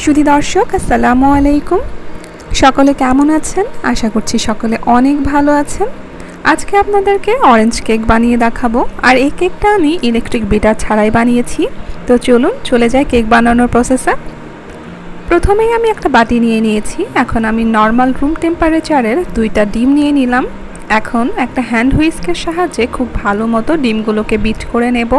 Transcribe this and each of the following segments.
সুধী দর্শক, আসসালামু আলাইকুম। সকলে কেমন আছেন? আশা করছি সকলে অনেক ভালো আছেন। আজকে আপনাদেরকে অরেঞ্জ কেক বানিয়ে দেখাবো, আর এই কেকটা আমি ইলেকট্রিক বিটার ছাড়াই বানিয়েছি। তো চলুন চলে যাই কেক বানানোর প্রসেসে। প্রথমেই আমি একটা বাটি নিয়ে নিয়েছি। এখন আমি নর্মাল রুম টেম্পারেচারের 2টা ডিম নিয়ে নিলাম। এখন একটা হ্যান্ড হুইস্কের সাহায্যে খুব ভালো মতো ডিমগুলোকে বিট করে নেব।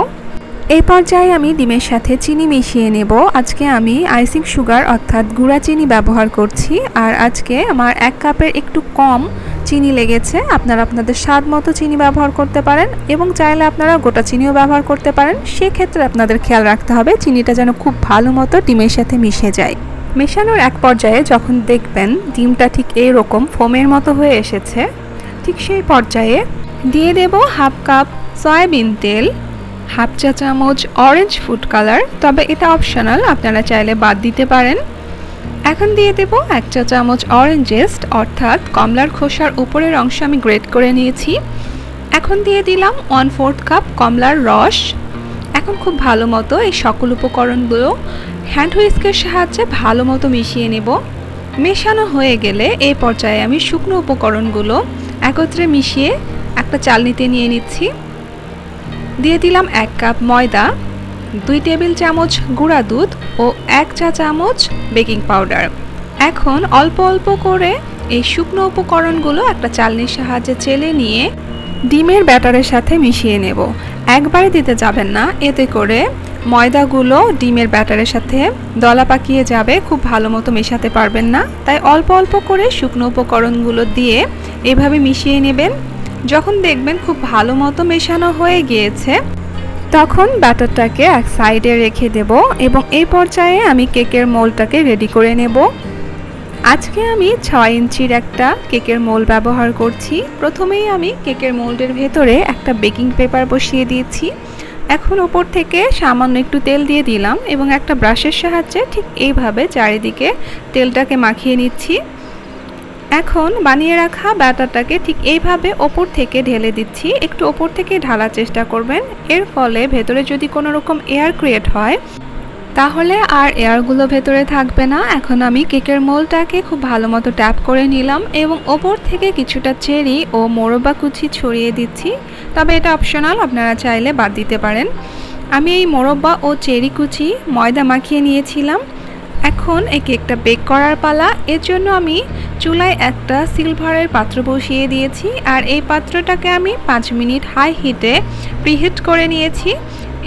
এই পর্যায়ে আমি ডিমের সাথে চিনি মিশিয়ে নেব। আজকে আমি আইসিং সুগার অর্থাৎ গুঁড়া চিনি ব্যবহার করছি, আর আজকে আমার 1 কাপের একটু কম চিনি লেগেছে। আপনারা আপনাদের স্বাদ মতো চিনি ব্যবহার করতে পারেন, এবং চাইলে আপনারা গোটা চিনিও ব্যবহার করতে পারেন। সেক্ষেত্রে আপনাদের খেয়াল রাখতে হবে চিনিটা যেন খুব ভালো মতো ডিমের সাথে মিশে যায়। মেশানোর এক পর্যায়ে যখন দেখবেন ডিমটা ঠিক এইরকম ফোমের মতো হয়ে এসেছে, ঠিক সেই পর্যায়ে দিয়ে দেব 1/2 কাপ সয়াবিন তেল, 1/2 চা চামচ অরেঞ্জ ফুড কালার, তবে এটা অপশনাল, আপনারা চাইলে বাদ দিতে পারেন। এখন দিয়ে দেব 1 চা চামচ অরেঞ্জ জেস্ট অর্থাৎ কমলার খোসার উপরের অংশ আমি গ্রেট করে নিয়েছি। এখন দিয়ে দিলাম 1/4 কাপ কমলার রস। এখন খুব ভালো মতো এই সকল উপকরণগুলো হ্যান্ড হুইস্কের সাহায্যে ভালো মতো মিশিয়ে নেব। মেশানো হয়ে গেলে এই পর্যায়ে আমি শুকনো উপকরণগুলো একত্রে মিশিয়ে একটা চালনিতে নিয়ে নিচ্ছি। দিয়ে দিলাম 1 কাপ ময়দা, 2 টেবিল চামচ গুঁড়া দুধ ও 1 চা চামচ বেকিং পাউডার। এখন অল্প অল্প করে এই শুকনো উপকরণগুলো একটা চালনির সাহায্যে চেলে নিয়ে ডিমের ব্যাটারের সাথে মিশিয়ে নেব। একবারে দিতে যাবেন না, এতে করে ময়দাগুলো ডিমের ব্যাটারের সাথে দলা পাকিয়ে যাবে, খুব ভালো মতো মেশাতে পারবেন না। তাই অল্প অল্প করে শুকনো উপকরণগুলো দিয়ে এভাবে মিশিয়ে নেবেন। যখন দেখবেন খুব ভালো মতো মেশানো হয়ে গিয়েছে, তখন ব্যাটারটাকে এক সাইডে রেখে দেব, এবং এই পর্যায়ে আমি কেকের মোল্ডটাকে রেডি করে নেব। আজকে আমি 6 ইঞ্চির একটা কেকের মোল্ড ব্যবহার করছি। প্রথমেই আমি কেকের মোল্ডের ভেতরে একটা বেকিং পেপার বসিয়ে দিয়েছি। এখন উপর থেকে সামান্য একটু তেল দিয়ে দিলাম, এবং একটা ব্রাশের সাহায্যে ঠিক এইভাবে চারিদিকে তেলটাকে মাখিয়ে নিচ্ছি। এখন বানিয়ে রাখা ব্যাটারটাকে ঠিক এইভাবে ওপর থেকে ঢেলে দিচ্ছি। একটু ওপর থেকে ঢালার চেষ্টা করবেন, এর ফলে ভেতরে যদি কোনো রকম এয়ার ক্রিয়েট হয় তাহলে আর এয়ারগুলো ভেতরে থাকবে না। এখন আমি কেকের মোল্ডটাকে খুব ভালো মতো ট্যাপ করে নিলাম, এবং ওপর থেকে কিছুটা চেরি ও মোরব্বা কুচি ছড়িয়ে দিচ্ছি, তবে এটা অপশনাল, আপনারা চাইলে বাদ দিতে পারেন। আমি এই মোরব্বা ও চেরি কুচি ময়দা মাখিয়ে নিয়েছিলাম। এখন এই কেকটা বেক করার পালা। এর জন্য আমি চুলায় একটা সিলভারের পাত্র বসিয়ে দিয়েছি, আর এই পাত্রটাকে আমি 5 মিনিট হাই হিটে প্রিহিট করে নিয়েছি,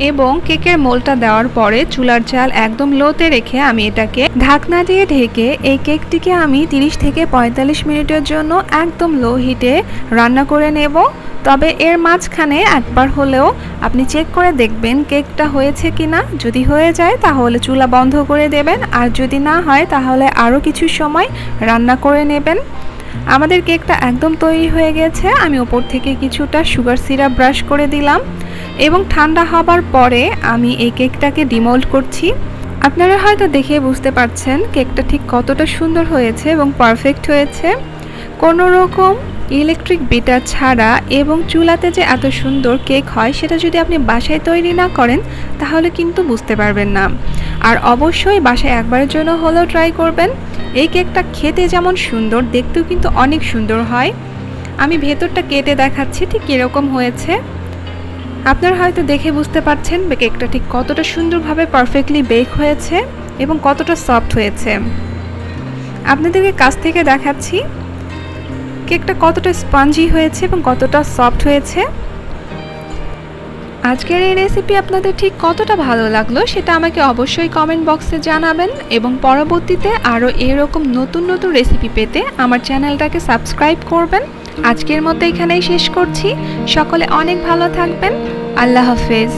এবং কেকের মোল্ডটা দেওয়ার পরে চুলার জাল একদম লোতে রেখে আমি এটাকে ঢাকনা দিয়ে ঢেকে এই কেকটিকে আমি 30 থেকে 45 মিনিটের জন্য একদম লো হিটে রান্না করে নেব। তবে এর মাঝখানে একবার হলেও আপনি চেক করে দেখবেন কেকটা হয়েছে কিনা। যদি হয়ে যায় তাহলে চুলা বন্ধ করে দেবেন, আর যদি না হয় তাহলে আরও কিছু সময় রান্না করে নেবেন। আমাদের কেকটা একদম তৈরি হয়ে গেছে। আমি ওপর থেকে কিছুটা সুগার সিরাপ ব্রাশ করে দিলাম, এবং ঠান্ডা হবার পরে আমি এই কেকটাকে ডিমোল্ড করছি। আপনারা হয়তো দেখে বুঝতে পারছেন কেকটা ঠিক কতটা সুন্দর হয়েছে এবং পারফেক্ট হয়েছে। কোনো রকম ইলেকট্রিক বিটার ছাড়া এবং চুলাতে যে এত সুন্দর কেক হয় সেটা যদি আপনি বাসায় তৈরি না করেন তাহলে কিন্তু বুঝতে পারবেন না। আর অবশ্যই বাসায় একবারের জন্য হলেও ট্রাই করবেন। এই কেকটা খেতে যেমন সুন্দর, দেখতেও কিন্তু অনেক সুন্দর হয়। আমি ভেতরটা কেটে দেখাচ্ছি ঠিক এরকম হয়েছে। আপনারা হয়তো দেখে বুঝতে পারছেন কেকটা ঠিক কতটা সুন্দরভাবে পারফেক্টলি বেক হয়েছে এবং কতটা সফট হয়েছে। আপনাদেরকে কাছ থেকে দেখাচ্ছি কেকটা কতটা স্পঞ্জি হয়েছে এবং কতটা সফট হয়েছে। আজকের এই রেসিপি আপনাদের ঠিক কতটা ভালো লাগলো সেটা আমাকে অবশ্যই কমেন্ট বক্সে জানাবেন, এবং পরবর্তীতে আরও এরকম নতুন নতুন রেসিপি পেতে আমার চ্যানেলটাকে সাবস্ক্রাইব করবেন। আজকের মতো এখানেই শেষ করছি। সকলে অনেক ভালো থাকবেন। আল্লাহ হাফেজ।